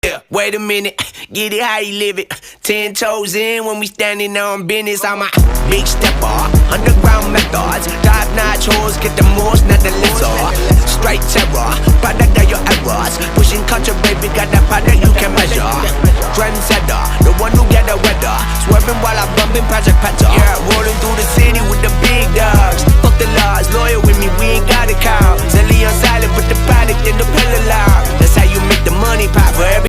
Yeah, wait a minute, get it how you live it. 10 toes in when we standing on business. I'm a big stepper, underground methods. Top-notch hoes, get the most, not the lizard. Straight terror, product of your errors. Pushing culture, baby, got that product you can measure. Trendsetter, the one who get the weather. Swerving while I'm bumping Project Petter.